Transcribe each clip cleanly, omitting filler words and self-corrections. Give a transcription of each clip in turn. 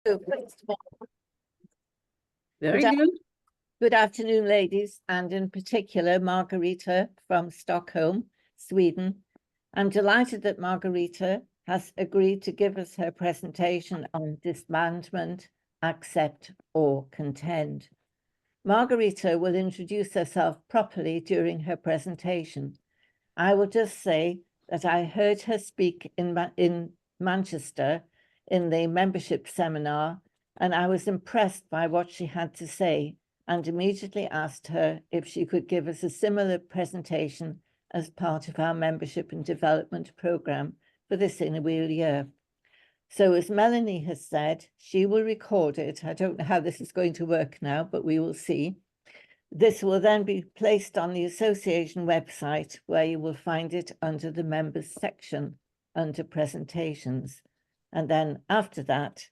So, first of all, Very good. Good afternoon, ladies, and in particular, Margareta from Stockholm, Sweden. I'm delighted that Margareta has agreed to give us her presentation on disbandment, accept or contend. Margareta will introduce herself properly during her presentation. I will just say that I heard her speak in Manchester in the membership seminar, and I was impressed by what she had to say and immediately asked her if she could give us a similar presentation as part of our membership and development program for this Inner Wheel year. So as Melanie has said, she will record it. I don't know how this is going to work now, but we will see. This will then be placed on the association website, where you will find it under the members section under presentations. And then after that,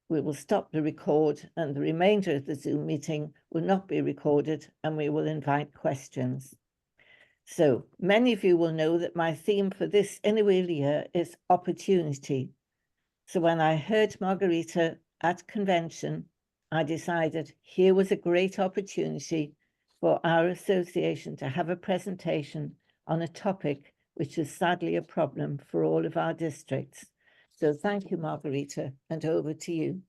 we will stop the record, and the remainder of the Zoom meeting will not be recorded, and we will invite questions. So many of you will know that my theme for this Inner Wheel year is opportunity. So when I heard Margareta at convention, I decided here was a great opportunity for our association to have a presentation on a topic which is sadly a problem for all of our districts. So thank you, Margareta, and over to you.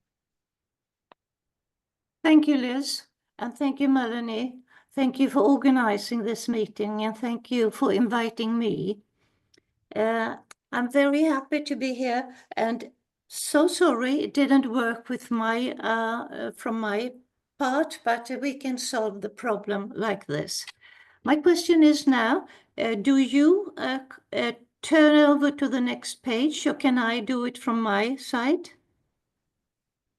Thank you, Liz, and thank you, Melanie. Thank you for organizing this meeting, and thank you for inviting me. I'm very happy to be here, and so sorry it didn't work with my from my part, but we can solve the problem like this. My question is now, do you turn over to the next page, or can I do it from my side?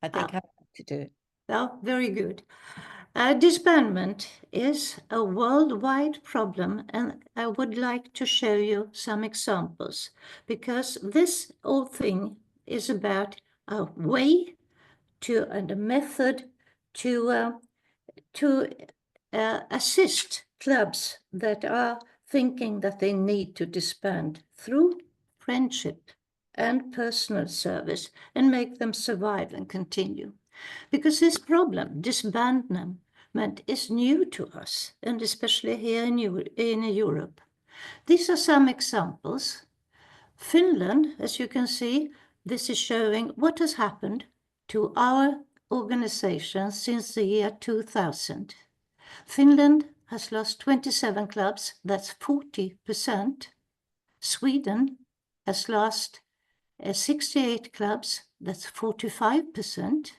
I think I have to do it. Oh, very good. Disbandment is a worldwide problem, and I would like to show you some examples, because this whole thing is about a way to and a method to assist clubs that are thinking that they need to disband through friendship and personal service and make them survive and continue. Because this problem, disbandment, is new to us, and especially here in Europe. These are some examples. Finland, as you can see, this is showing what has happened to our organization since the year 2000. Finland has lost 27 clubs, that's 40%. Sweden has lost 68 clubs, that's 45%.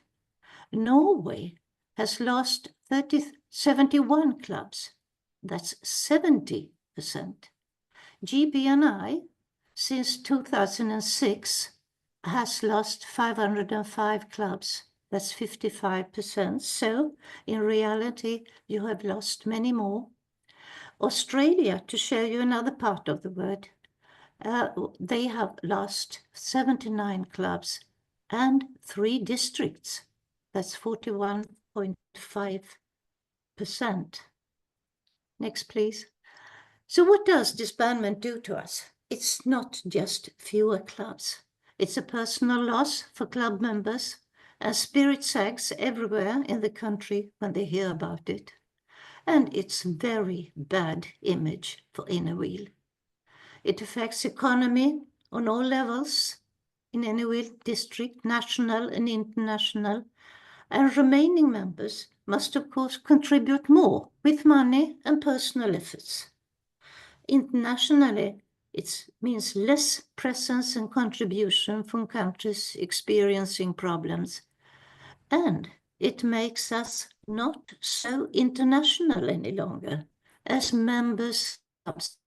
Norway has lost 71 clubs, that's 70%. GBNI, since 2006, has lost 505 clubs, that's 55%. So, in reality, you have lost many more. Australia, to show you another part of the world, they have lost 79 clubs and 3 districts. That's 41.5%. Next, please. So what does disbandment do to us? It's not just fewer clubs. It's a personal loss for club members, and spirit sags everywhere in the country when they hear about it. And it's very bad image for Inner Wheel. It affects economy on all levels in Inner Wheel district, national and international. And remaining members must, of course, contribute more with money and personal efforts. Internationally, it means less presence and contribution from countries experiencing problems. And it makes us not so international any longer, as members' clubs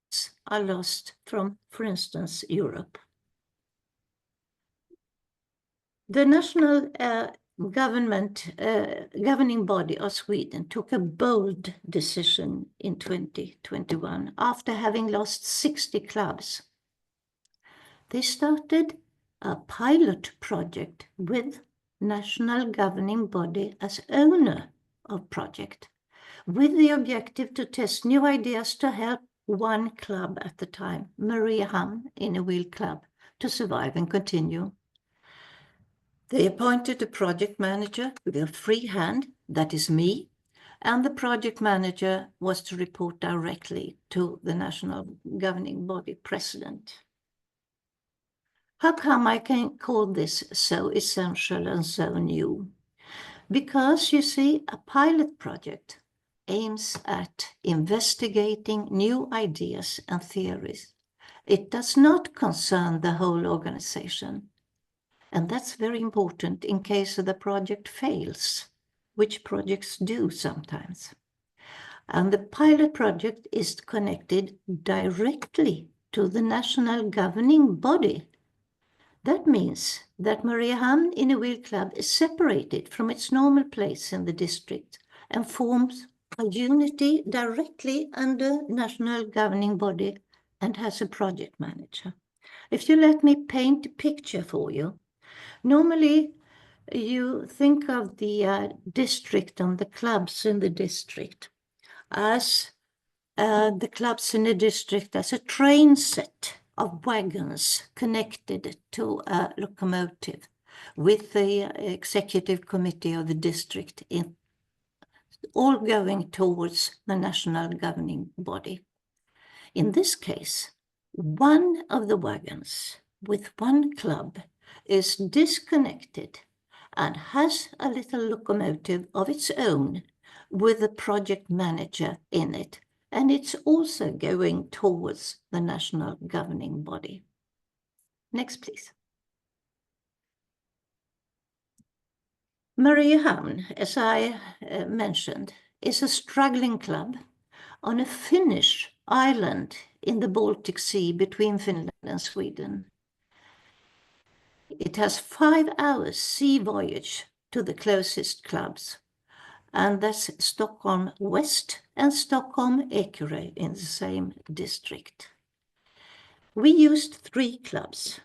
are lost from, for instance, Europe. The national governing body of Sweden took a bold decision in 2021 after having lost 60 clubs. They started a pilot project with national governing body as owner of project, with the objective to test new ideas to help one club at the time, Mariehamn Inner Wheel Club, to survive and continue. They appointed a project manager with a free hand, that is me, and the project manager was to report directly to the national governing body president. How come I can call this so essential and so new? Because, you see, a pilot project aims at investigating new ideas and theories. It does not concern the whole organization. And that's very important in case the project fails, which projects do sometimes. And the pilot project is connected directly to the national governing body. That means that Mariehamn Innerwheel Club is separated from its normal place in the district and forms a unity directly under national governing body and has a project manager. If you let me paint a picture for you, normally you think of the district and the clubs in the district as the clubs in the district as a train set of wagons connected to a locomotive with the executive committee of the district all going towards the national governing body. In this case, one of the wagons with one club is disconnected and has a little locomotive of its own with a project manager in it, and it's also going towards the national governing body. Next, please. Mariehamn, as I mentioned, is a struggling club on a Finnish island in the Baltic Sea between Finland and Sweden. It has 5 hours sea voyage to the closest clubs, and that's Stockholm West and Stockholm Eckerö in the same district. We used 3 clubs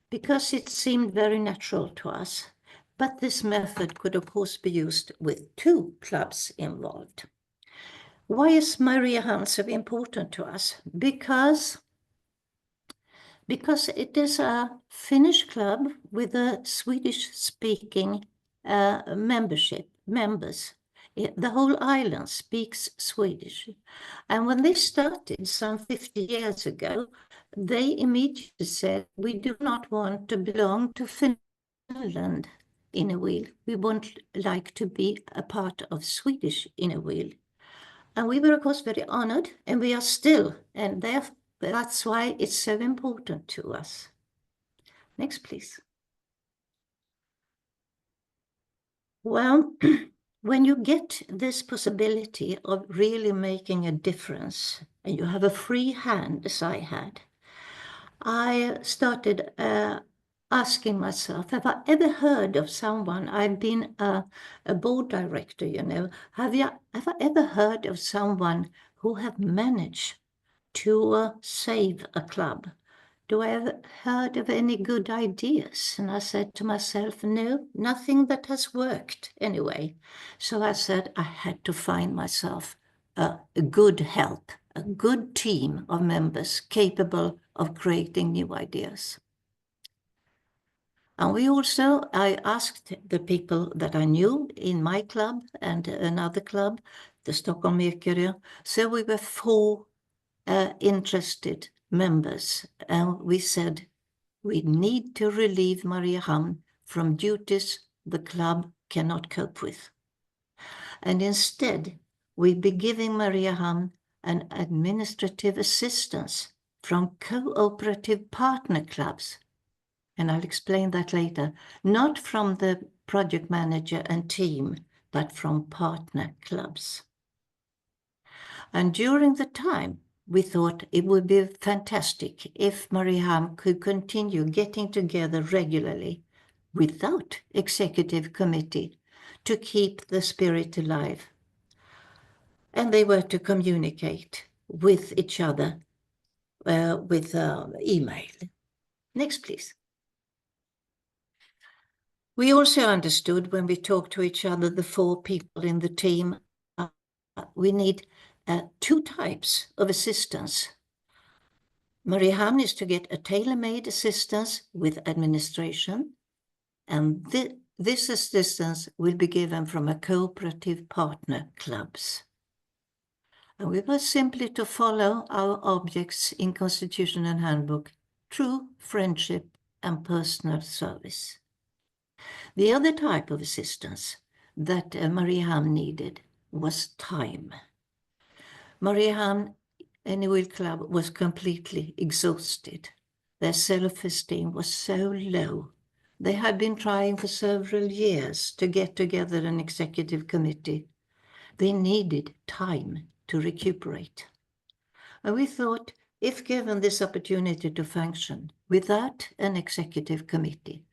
because it seemed very natural to us, but this method could of course be used with 2 clubs involved. Why is Mariehamn so important to us? Because it is a Finnish club with a Swedish-speaking members. The whole island speaks Swedish. And when they started some 50 years ago, they immediately said, we do not want to belong to Finland Innerwheel. We want like to be a part of Swedish Innerwheel. And we were, of course, very honored, and we are still, and that's why it's so important to us. Next, please. Well, when you get this possibility of really making a difference, and you have a free hand, as I had, I started asking myself, have I ever heard of someone, I've been a board director, you know, have I ever heard of someone who have managed to save a club? Do I have heard of any good ideas? And I said to myself, no, nothing that has worked anyway. So I said I had to find myself a good help, a good team of members capable of creating new ideas. And I asked the people that I knew in my club and another club, the Stockholm Eckerö. So we were 4 interested members, and we said we need to relieve Mariehamn from duties the club cannot cope with. And instead, we'll be giving Mariehamn an administrative assistance from cooperative partner clubs. And I'll explain that later, not from the project manager and team, but from partner clubs. And during the time, we thought it would be fantastic if Mariehamn could continue getting together regularly without executive committee to keep the spirit alive. And they were to communicate with each other with email. Next, please. We also understood when we talked to each other, the 4 people in the team, we need 2 types of assistance. Mariehamn is to get a tailor-made assistance with administration, And this assistance will be given from a cooperative partner clubs. And we were simply to follow our objects in Constitution and Handbook, true friendship and personal service. The other type of assistance that Mariehamn needed was time. Mariehamn Annual Club was completely exhausted. Their self-esteem was so low. They had been trying for several years to get together an executive committee. They needed time to recuperate. And we thought, if given this opportunity to function without an executive committee,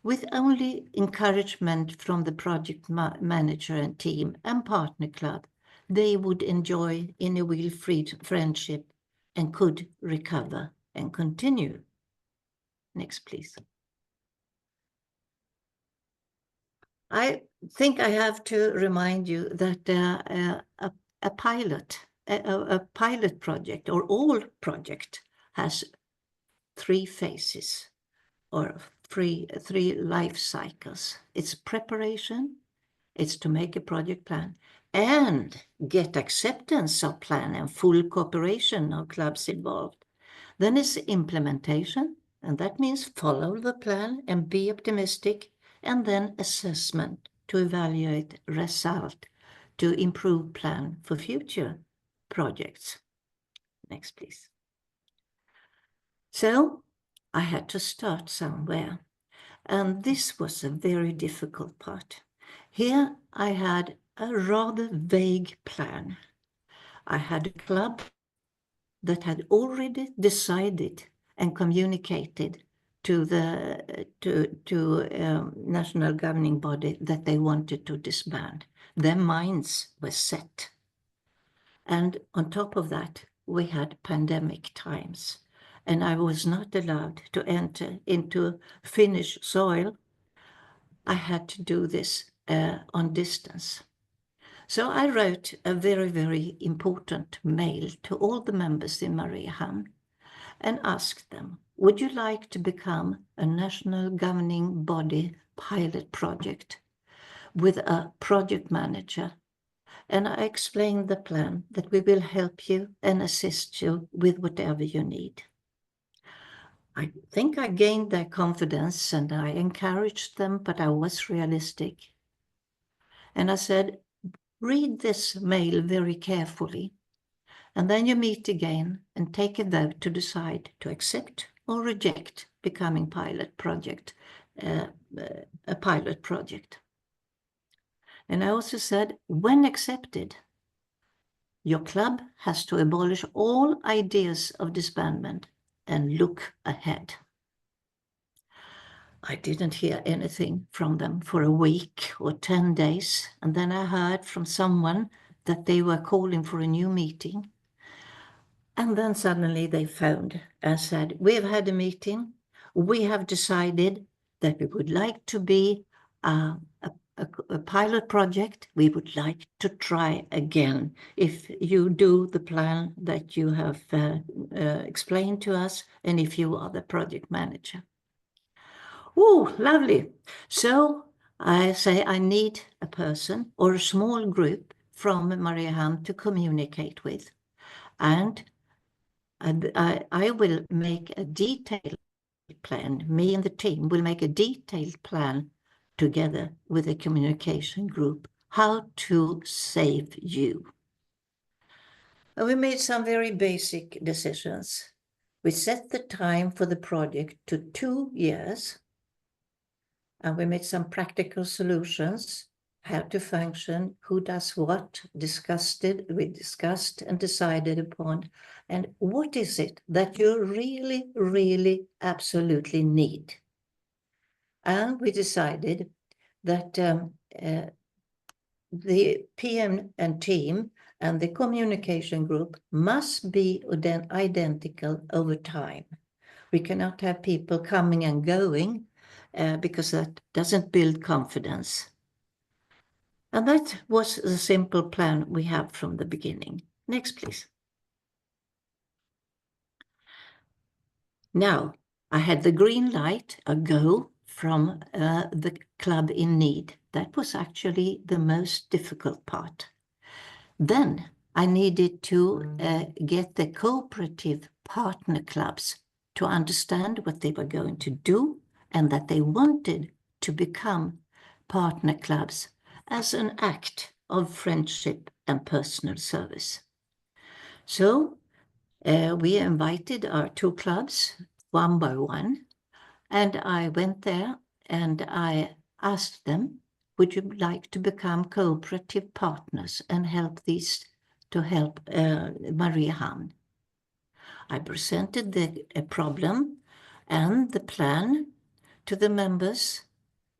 with only encouragement from the project manager and team and partner club, they would enjoy inner wheel friendship and could recover and continue. Next, please. I think I have to remind you that a pilot project or all project has 3 phases or three life cycles. It's preparation, it's to make a project plan and get acceptance of plan and full cooperation of clubs involved. Then it's implementation, and that means follow the plan and be optimistic, and then assessment to evaluate result to improve plan for future projects. Next, please. So I had to start somewhere, and this was a very difficult part. Here I had a rather vague plan. I had a club that had already decided and communicated to the national governing body that they wanted to disband. Their minds were set. And on top of that, we had pandemic times, and I was not allowed to enter into Finnish soil. I had to do this on distance. So I wrote a very, very important mail to all the members in Mariehamn and asked them, would you like to become a national governing body pilot project with a project manager? And I explained the plan that we will help you and assist you with whatever you need. I think I gained their confidence and I encouraged them, but I was realistic. And I said, read this mail very carefully, and then you meet again and take a vote to decide to accept or reject becoming a pilot project. And I also said, when accepted, your club has to abolish all ideas of disbandment and look ahead. I didn't hear anything from them for a week or 10 days, and then I heard from someone that they were calling for a new meeting. And then suddenly they phoned and said, we've had a meeting. We have decided that we would like to be a pilot project. We would like to try again. If you do the plan that you have explained to us, and if you are the project manager. Oh, lovely. So I say I need a person or a small group from Mariehamn to communicate with. And I will make a detailed plan. Me and the team will make a detailed plan together with a communication group, how to save you. And we made some very basic decisions. We set the time for the project to 2 years. And we made some practical solutions, how to function, who does what, we discussed and decided upon, and what is it that you really, really, absolutely need. And we decided that the PM and team and the communication group must be identical over time. We cannot have people coming and going, because that doesn't build confidence. And that was the simple plan we have from the beginning. Next, please. Now, I had the green light, a go from the club in need. That was actually the most difficult part. Then I needed to get the cooperative partner clubs to understand what they were going to do and that they wanted to become partner clubs as an act of friendship and personal service. So we invited our 2 clubs one by one, and I went there and I asked them, would you like to become cooperative partners and help Mariehamn? I presented the problem and the plan to the members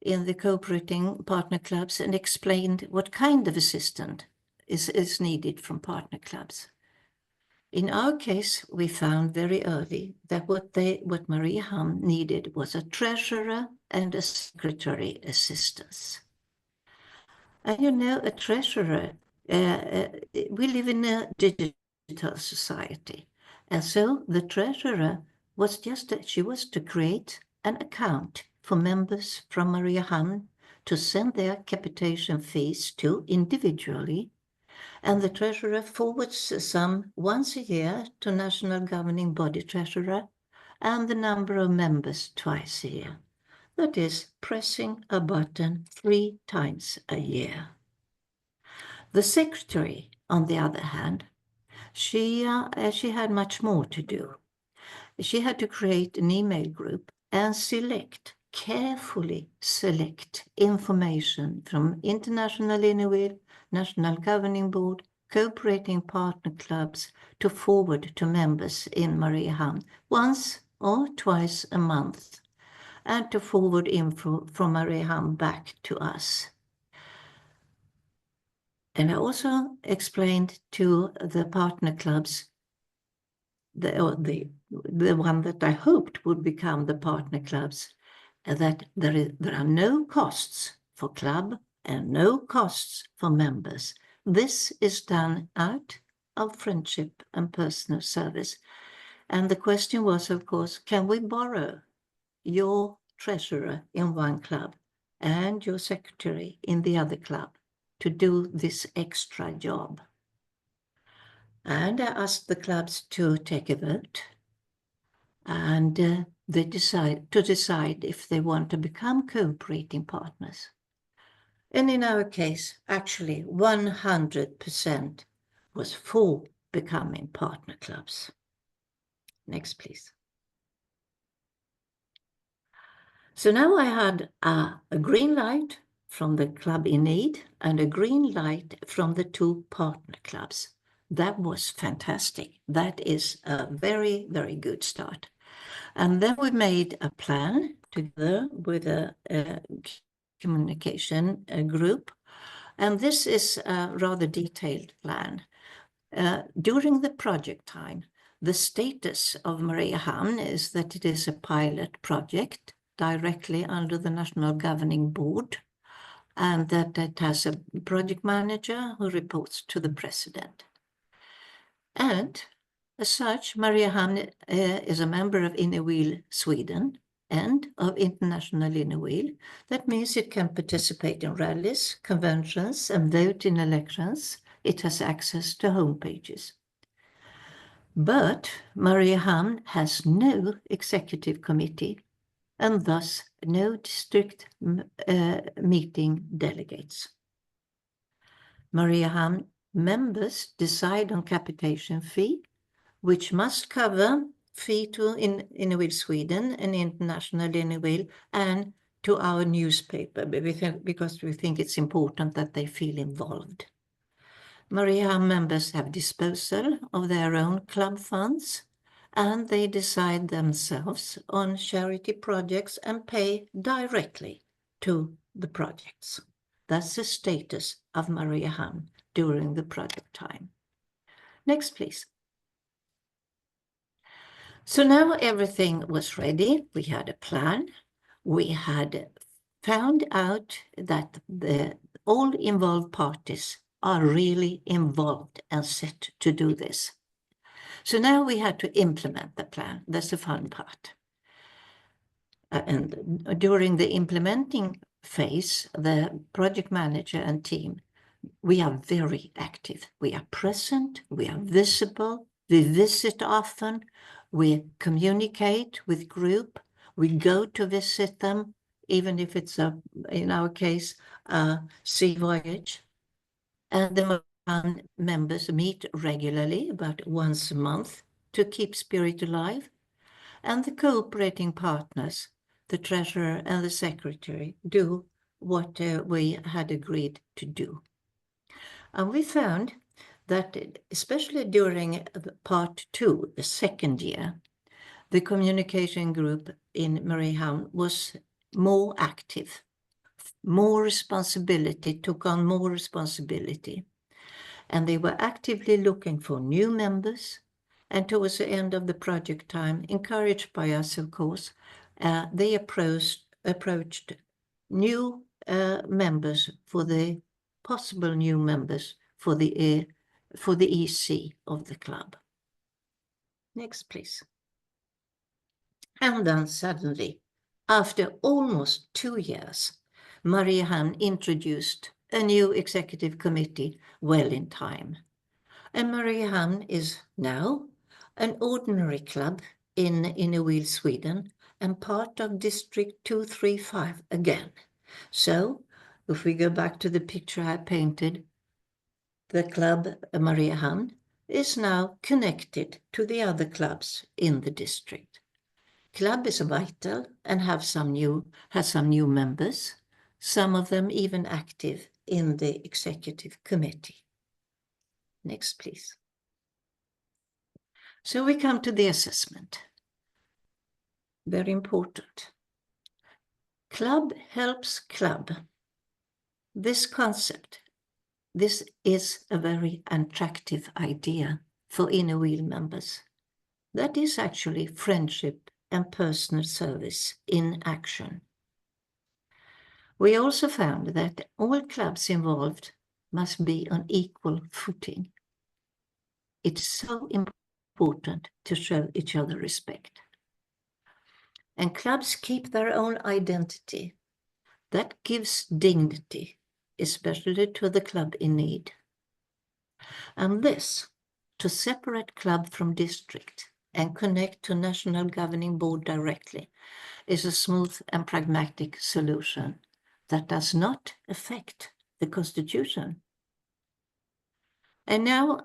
in the cooperating partner clubs and explained what kind of assistance is needed from partner clubs. In our case, we found very early that what Mariehamn needed was a treasurer and a secretary assistance. And you know, a treasurer, we live in a digital society. And so the treasurer was she was to create an account for members from Mariehamn to send their capitation fees to individually. And the treasurer forwards the sum once a year to national governing body treasurer and the number of members twice a year. That is pressing a button 3 times a year. The secretary, on the other hand, she had much more to do. She had to create an email group and carefully select information from International Inuit, National Governing Board, cooperating partner clubs to forward to members in Mariehamn once or twice a month, and to forward info from Mariehamn back to us. And I also explained to the partner clubs, the one that I hoped would become the partner clubs, that there are no costs for club and no costs for members. This is done out of friendship and personal service. And the question was, of course, can we borrow your treasurer in one club and your secretary in the other club to do this extra job? And I asked the clubs to take a vote, and they decide if they want to become cooperating partners. And in our case, actually 100% was for becoming partner clubs. Next, please. So now I had a green light from the club in need and a green light from the 2 partner clubs. That was fantastic. That is a very, very good start. And then we made a plan together with a communication group. And this is a rather detailed plan. During the project time, the status of Mariehamn is that it is a pilot project directly under the National Governing Board, and that it has a project manager who reports to the president. And as such, Mariehamn is a member of Inuit Sweden and of International Inuit. That means it can participate in rallies, conventions, and vote in elections. It has access to homepages. But Mariehamn has no executive committee and thus no district meeting delegates. Mariehamn members decide on capitation fee, which must cover fee to Inuit Sweden and International Inuit and to our newspaper, because we think it's important that they feel involved. Mariehamn members have disposal of their own club funds, and they decide themselves on charity projects and pay directly to the projects. That's the status of Mariehamn during the project time. Next, please. So now everything was ready. We had a plan. We had found out that all involved parties are really involved and set to do this. So now we had to implement the plan. That's the fun part. And during the implementing phase, the project manager and team, we are very active. We are present, we are visible, we visit often, we communicate with group, we go to visit them, even if it's in our case, a sea voyage. And the members meet regularly, about once a month, to keep spirit alive. And the cooperating partners, the treasurer and the secretary, do what we had agreed to do. And we found that especially during part 2, the second year, the communication group in Mariehamn was more active, more responsibility, took on more responsibility. And they were actively looking for new members. And towards the end of the project time, encouraged by us, of course, they approached new members, for the possible new members for the EC of the club. Next, please. And then suddenly, after almost 2 years, Mariehamn introduced a new executive committee well in time. And Mariehamn is now an ordinary club in Innerwheel, Sweden, and part of District 235 again. So, if we go back to the picture I painted, the club Mariehamn is now connected to the other clubs in the district. Club is vital and has some new members, some of them even active in the executive committee. Next, please. So we come to the assessment. Very important. Club helps club. This concept, this is a very attractive idea for Innerwheel members. That is actually friendship and personal service in action. We also found that all clubs involved must be on equal footing. It's so important to show each other respect. And clubs keep their own identity. That gives dignity, especially to the club in need. And this, to separate club from district and connect to national governing board directly, is a smooth and pragmatic solution that does not affect the constitution. And now,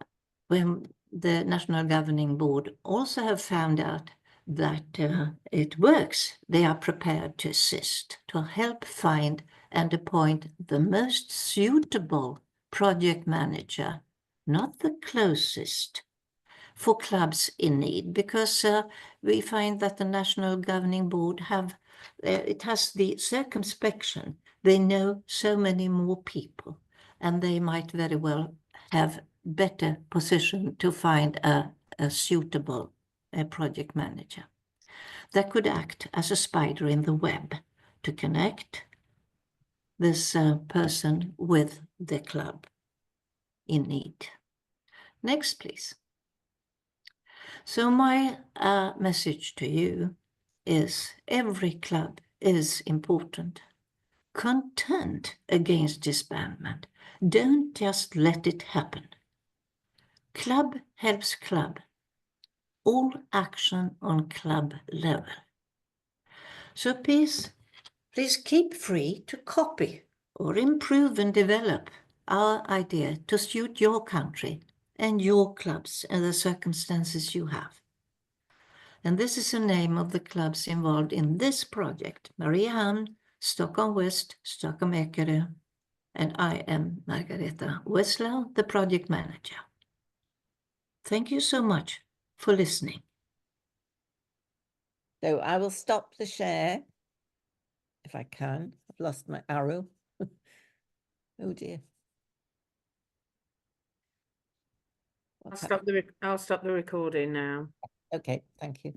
when the national governing board also have found out that it works, they are prepared to assist, to help find and appoint the most suitable project manager, not the closest, for clubs in need, because we find that the national governing board it has the circumspection. They know so many more people, and they might very well have better position to find a suitable project manager that could act as a spider in the web to connect this person with the club in need. Next, please. So my message to you is every club is important. Contend against disbandment. Don't just let it happen. Club helps club. All action on club level. So please keep free to copy or improve and develop our idea to suit your country and your clubs and the circumstances you have. And this is the name of the clubs involved in this project: Mariehamn, Stockholm West, Stockholm Ekerö, and I am Margareta Wesslau, the project manager. Thank you so much for listening. So I will stop the share if I can. I've lost my arrow. Oh dear. I'll stop the recording now. Okay, thank you.